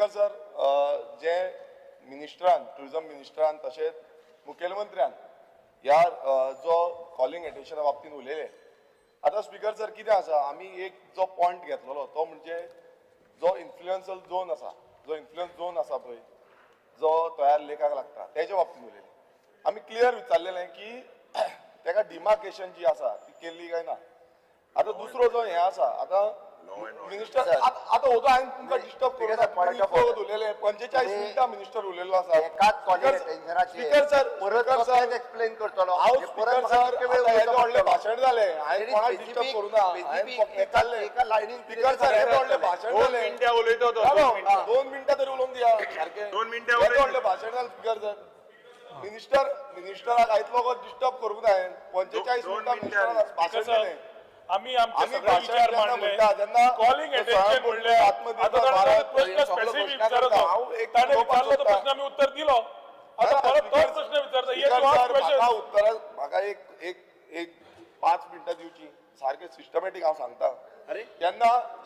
Speaker sir, जे मिनिस्टरान tourism मिनिस्टरान तशेंच मुखेलमंत्र्यान ह्या जो कॉलिंग एटेन्शना बाबतींत उलयले. आतां स्पीकर सर कितें आसा, आमी एक जो पॉयंट घेतलेलो तो म्हणजे जो इन्फ्लुएन्सल झोन आसा, जो इन्फ्लुएन्स झोन आसा पळय, जो तयार लेखाक लागता तेच्या बाबतींत उलयले. आमी क्लियर विचारलेलें की तेका डिमार्केशन जी आसा ती केल्ली काय ना. आतां दुसरो जो हें आसा, आतां मिनिस्टर आतां होतो हांवें तुमकां डिस्टर्ब करूं ना, पॉयंट उलयले 45 मिनिटां मिनिस्टर उलयल्लो आसा. एकाच कॉलिंग एटेन्शनाचेर स्पीकर सर, परत सर एक्सप्लेन करतलो. हांव स्पीकर सर हेजे व्हडलें भाशण जालें, हांवें कोणाक डिस्टर्ब करूं ना, एका लायनीन स्पीकर सर हेजे व्हडलें भाशण जालें. 2 मिनिटां उलयतो तो, 2 मिनिटां तरी उलोवंक दिया सारकें. 2 मिनिटां हेजे उलयतो. व्हडलें भाशण जालें स्पीकर सर. मिनिस्टराक आयतलो गो डिस्टर्ब करूंक ना हांवें. 45 मिनिटां मिनिस्टराक भाशण दिलें. आम्ही आमचे आम्ही सगळे विचार मांडले. कॉलिंग अटेन्शन म्हणले. आता ताणें प्रश्न स्पेसिफिक विचारतो, ताणें विचारलो तो प्रश्न आम्ही उत्तर दिलो. आता परत तोच प्रश्न विचारता. ये टू आस्क क्वेश्चन. उत्तर म्हाका एक 5 मिनिटां दिवची. सारकें सिस्टमॅटीक हांव सांगता.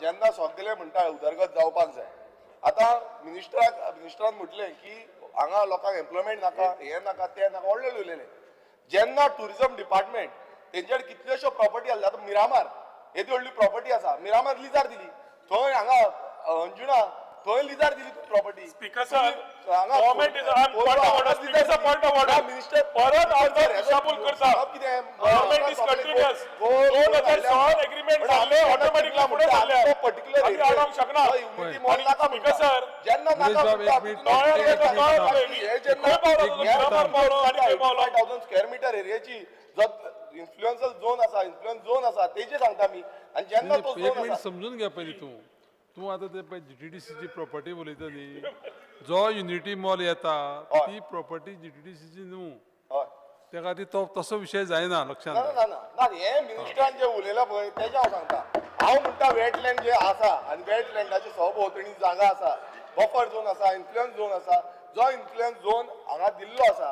जेन्ना सगळे म्हणटा उदरगत जावपाक जाय. आतां मिनिस्टरान म्हटलें की हांगा लोकांक एम्प्लॉयमेंट नाका, हें नाका, तें नाका, व्हडलें उलयलें. जेन्ना टुरिझम डिपार्टमेंट तेंचेर कितल्योश्यो प्रॉपर्टी आसल्या. आतां मिरामार येदी व्हडली प्रॉपर्टी आसा, मिरामार लिजार दिली. थंय हांगा अंजुणा थंय लिजार दिली property. Speaker sir, government is point of order. Speaker sir, point of order. Minister परत आमचा दिशाभूल करता. Government is continuous. 2016 एग्रीमेंट झाले, ऑटोमॅटिकली पुढे चालले. पर्टिक्युलर आम्ही अडवू शकणार. स्पीकर सर, जेन्ना नाका स्क्वेअर मिटर एरियाची इन्फ्लुएन्सल झोन आसा तेजे सांगता मी. आणि जेन्ना तो एक मिनिट समजून घ्या पयलीं तूं आतां ते पळय जीटीडीसीची प्रॉपर्टी उलयता न्ही, जो युनिटी मॉल येता ती प्रॉपर्टी जीटीडीसीची न्हू. हय, त्या खातीर तो तसो विशय जायना. लक्षांत ना ना ना, हे मिनिस्टरान जे उलयला पळय तेजे हांव सांगता. हांव म्हणटा वेटलँड जे आसा आनी वेटलँडाची सभोवतणी जागा आसा, बफर झोन आसा, इन्फ्लुएन्स झोन आसा. जो इन्फ्लुएन्स झोन हांगा दिल्लो आसा,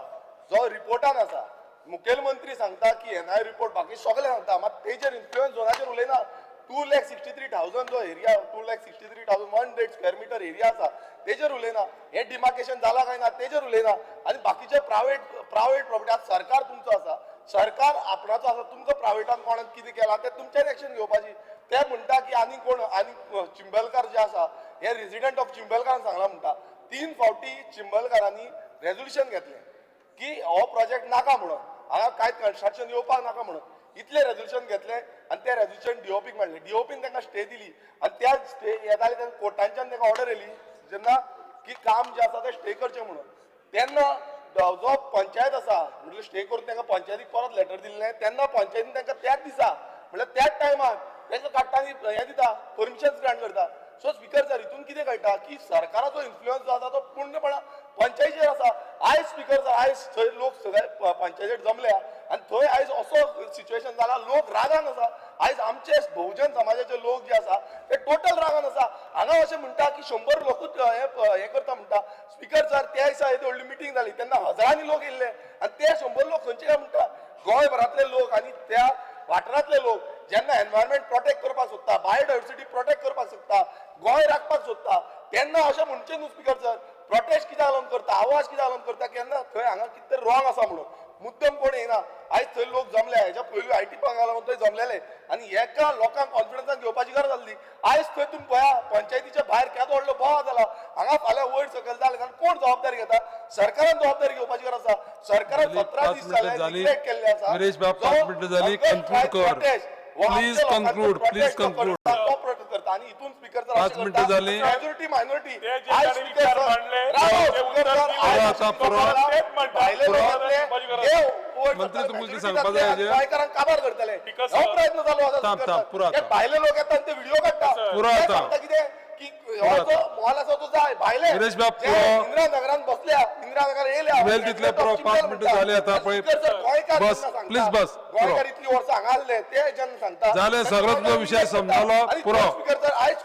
जो रिपोर्टान आसा, मुखेलमंत्री सांगता की एनआय रिपोर्ट बाकी सगळे सांगता, मात तेजेर इन्फ्लुएन्स झोनाचेर उलयना. 2,63,000 जो एरिया, 2,63,100 स्क्वेअर मिटर एरिया आसा तेजेर उलयना. हे डिमार्केशन जाला काय ना तेजेर उलयना. आनी बाकीचे प्रायव्हेट प्रॉपर्टी आतां सरकार तुमचो आसा, सरकार आपणाचो आसा. तुमकां प्रायव्हेटान कोणान कितें केलां तें तुमचेर एक्शन घेवपाची. ते म्हणटा की आनी कोण आनी चिंबलकार जे आसा हे रेजिडेंट ऑफ चिंबलकारान सांगला म्हणटा. 3 फावटी चिंबलकारांनी रेजोल्युशन घेतलें की हो प्रोजेक्ट नाका म्हणून, हांगा कांय कन्स्ट्रक्शन येवपाक नाका म्हणून. इतले रेजोल्युशन घेतले आनी ते रेजोल्युशन डीओपीक मेळ्ळें. डीओपीन तांकां स्टे दिली आनी त्या स्टे येताले तेन्ना कोर्टांच्यान तांकां ऑर्डर येयली जेन्ना की काम जे आसा तें स्टे करचें म्हणून. तेन्ना जो पंचायत आसा म्हणजे स्टे करून तांकां पंचायतीक परत लेटर दिल्लें, तेन्ना पंचायतीन तांकां त्याच दिसा म्हणल्यार त्याच टायमार तांकां काडटा आनी हें दिता, परमिशन्स ग्रांट करता. सो स्पीकर सर, हितून कितें कळटा की सरकाराचो इन्फ्लुएन्स जो आसा तो पूर्णपणान पंचायतीचेर आसा. आयज स्पीकर सर, आयज थंय लोक सगळे पंचायतीर जमल्या आनी थंय आयज असो सिच्युएशन जाला, लोक रागान आसा. आयज आमचे बहुजन समाजाचे लोक जे आसा ते टोटल रागान आसा. हांगा अशें म्हणटा की 100 लोकूच हे करता म्हणटा. स्पीकर सर, त्या दिसा येदी व्हडली मिटींग जाली तेन्ना हजारांनी लोक येयल्ले आनी ते 100 लोक खंयचे काय म्हणटा गोंयभरांतले लोक आनी त्या वाठारांतले लोक जेन्ना एनवायरमेंट प्रोटेक्ट करपाक सोदता, बायोडायवर्सिटी प्रोटेक्ट करपाक सोदता, गोंय राखपाक सोदता, तेन्ना अशें म्हणचें न्हू स्पीकर सर. प्रोटेस्ट कित्याक लागून करता, आवाज कित्याक लागून करता, केन्ना थंय हांगा कितें तरी रॉंग आसा म्हणून. मुद्दम कोण येना. आयज थंय लोक जमले, हेच्या पयलीं आयटी पार्काक लागून थंय जमलेले आनी एका लोकांक कॉन्फिडन्सान घेवपाची गरज आसली. आयज थंय तुमी पळया पंचायतीच्या भायर केदो व्हडलो बोवाळ जाला. हांगा फाल्यां वयर सकयल जालें जाल्यार कोण जबाबदारी घेता? सरकारान जबाबदारी घेवपाची गरज आसा. सरकारान 17 दीस जाले डिक्लेअर केल्ले आसा. नरेश बाब, 5 मिनिटां जाली, कन्क्लूड कर. Please conclude, please conclude. आणि इथून स्पीकर 5 मिनिटं झाली. मेजॉरिटी मायनॉरिटी मंत्री तुमचे सांगपाक जाय गोंयकारांक काबार करतले प्रयत्न चालू आसा. भायले लोक येतात ते व्हिडिओ काडटा कितें की मॉल आसा तो जाय भायले इंदिरा नगरान बसल्या, इंदिरा नगर येयल्या तितले 5 मिनिटं झाले. आता पळय बस, प्लीज बस. गोंयकार इतली वर्सां हांगा आसले ते जेन्ना सांगता जाले सगळो तुजो विषय समजलो. पुरो स्पीकर सर, आयज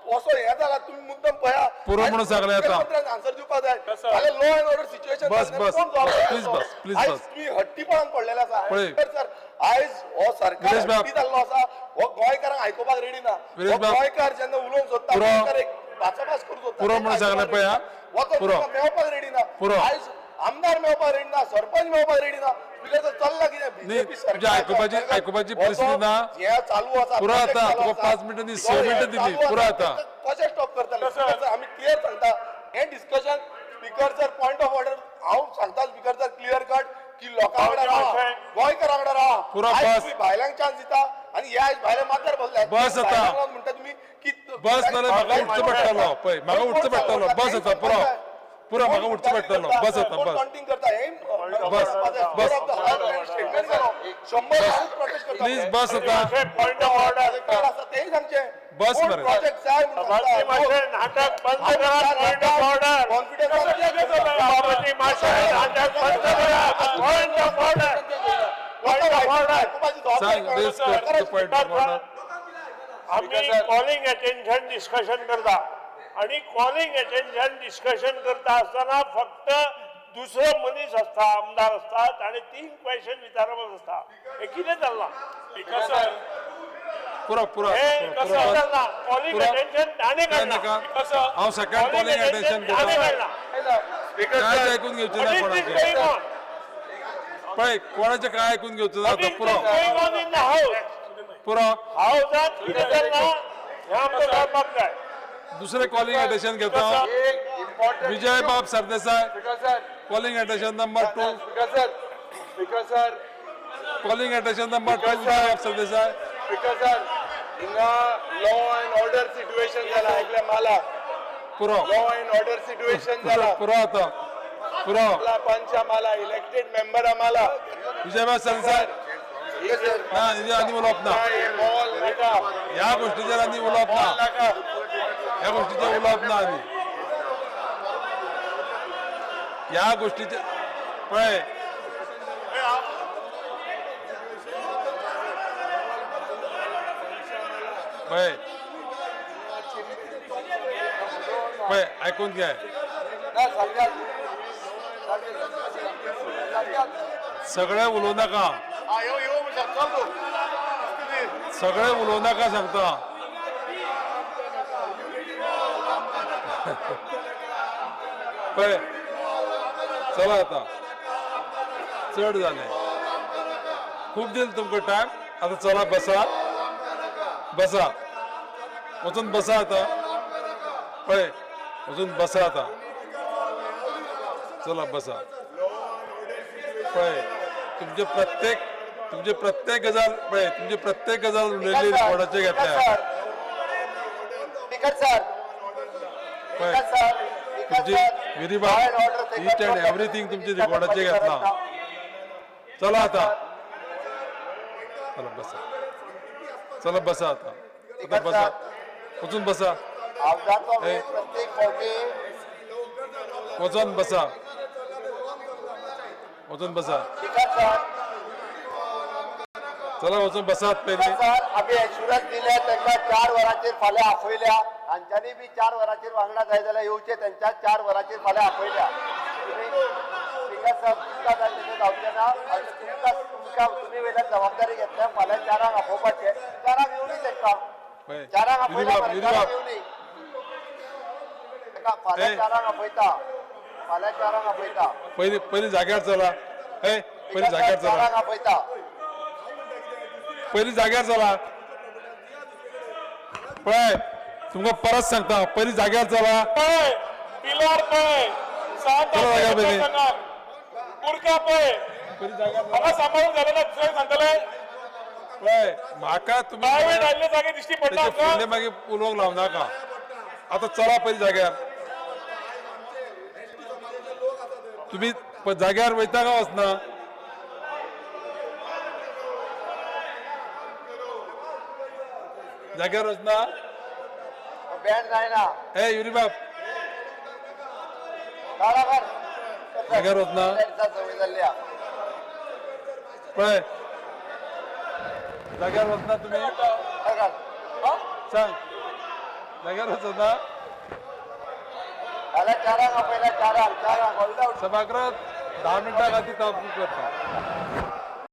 असो हे जाला तुम्ही मुद्दम पळया पुरो म्हणून सांगले. आता आन्सर दिवपाक जाय. जाल्यार लॉ एंड ऑर्डर सिच्युएशन बस बस, प्लीज बस, प्लीज बस. तुम्ही हट्टीपणान पडलेले आसा सर. आयज हो सरकार हट्टी जाल्लो आसा. हो गोंयकारांक आयकोपाक रेडी ना. गोंयकार जेन्ना उलोवंक सोदता भासाभास करू सोदता. पुरो म्हणून सांगलें पळय हा. वचोन पुरो. तुमकां मेळपाक रेडी ना. पुरो. आयज आमदार मेळपाक रेडी ना, सरपंच मेळपाक रेडी ना. स्पीकर चल्ला कितें? न्ही, तुझी आयकुपाची परिस्थिती ना. हे चालू आसा. पुरो project आता चालू तुका आसा. 5 मिनटां दी 6 मिनटां दिली चालू पुरो आसा. आता कशें स्टॉप करतले? स्पीकर आमी क्लियर सांगता हे discussion speaker sir point of order हांव सांगता स्पीकर सर क्लियर कट की लोकां कडेन राहा, गोंयकारां कडेन राहा. पुरो आयज बस. तुम्ही भायल्यांक चान्स दिता आणि हे आयज भायले माथ्यार बसले. बस आता. भायल्यांक म्हणटा तुम्ही की बस जाल्यार म्हाका उठचो पडटलो पळय, म्हाका उठचो पडटलो. बस आता पुरो पुरो म्हाका उठचो पडटलो. बस आता बस काउंटिंग करता हे बस, बस. स्टेटमेंट केलो 100 प्रोटेस्ट करता. प्लीज बस आता. पॉइंट ऑफ ऑर्डर आसा तेही सांगचे. बस मरे. प्रोजेक्ट जाय म्हणून सांगता. नाटक बंद करा. Point of order. सभापती माशे नाटक बंद करा. Point of order. Point of order. सांग रेस कर पॉइंट ऑफ ऑर्डर. आम्ही कॉलिंग अटेन्शन डिस्कशन करता आणि कॉलिंग अटेन्शन डिस्कशन करता असताना फक्त दुसरं मनीस असता, आमदार असतात आणि 3 क्वेश्चन विचारप असता. हे कितें चल्ला? पुरो पुरो हे कसं चल्ला? कॉलिंग अटेन्शन ताणे काढला. हांव सेकंड कॉलिंग अटेन्शन ताणे करता. काढला. काय ऐकून घेवचें ना कोणाचें. पळय कोणाचें काय ऐकून घेवचें ना आता पुरो पुरो. हाऊसात कितें चल्ला हें आमकां कळपाक जाय. दुसरे कॉलिंग अटेन्शन घेता विजय बाब Sardesai. Calling attention number 2. Speaker sir calling attention number 2 विजय बाब सरदेसाय. स्पीकर सर हिंगा लॉ अँड ऑर्डर सिच्युएशन जाला ऐकल्या मला. पुरो लॉ अँड ऑर्डर सिच्युएशन जाला. पुरो आता पुरो. पंच आम्हाला इलेक्टेड मेंबर आम्हाला विजय बाब सरदेसाय ना हेजेर आनी उलोवप ना. ह्या गोष्टीचेर आनी उलोवप ना. ह्या गोष्टीचेर उलोवप ना आनी. ह्या गोष्टीचेर पळय पळय पळय ऐकून घे. सगळे उलोव नाका. सगळे उलोव नाका सांगता. पळय चला आता चड जालें. खूब दिल तुमकां टायम. आता चला बसा बसा वचून बसा आता. पळय वचून बसा आता. चला बसा. पळय तुमचे प्रत्येक गजाल पळय तुमचे प्रत्येक गजाल उलयल्ली रिकॉर्डाचेर घेतल्या. स्पीकर सर पळय तुमची विरिबा ईच अँड एव्हरीथिंग तुमची रिकॉर्डाचेर घेतला. चला आता चला बसा. चला बसा आता. आता बसा वचून बसा. हाऊसाचो वेळ प्रत्येक फावटी वचून बसा. वचून बसा. स्पीकर सर चला वचून बसात पयलीं. सर आम्ही एश्युरन्स दिले त्यांना 4 वरांचेर फाल्यां आपयल्या. हांच्यांनी बी 4 वरांचेर वांगडा जाय जाल्यार येवचे. त्यांच्या 4 वरांचेर फाल्यां आपयल्या. स्पीकर सर तुमकां जाय तशें जावचें ना. तुमकां तुमी वयल्यान जबाबदारी घेतल्या. फाल्यां 4 आपोवपाचें. 4 येवनी तांकां. पळय 4 आपयल्या. विरिबाब येवनी फाल्यां 4 आपयता. फाल्यां 4 आपयता. पयलीं जाग्यार चला. हे पयलीं जाग्यार चला. 4 आपयता. पयलीं जाग्यार चला. पळय तुमकां परत सांगता पयलीं जाग्यार चला. पळय पिलार पळय. चला जाग्यार पयलीं. कुर्का पळय. पयलीं जाग्यार हांगा सांबाळून जालें ना दुसरें सांगतले. पळय म्हाका तुमी प्रायवेट आयल्ले जागे दिश्टी पडना तेचे फुडलें मागीर उलोवंक लावं नाका. आतां चला पयलीं जाग्यार. तुमी जाग्यार वयता काय वचना? जाग्यार वचना? बँड जायना. ए युरी बाब जाग्यार वचना? सवय जाल्ल्या. पळय जाग्यार वचना तुमी? सांग जाग्यार वचना? फाल्यां 4 आपयल्या. 4 सभागृह 10 मिनटां खातीर तहकूब करता.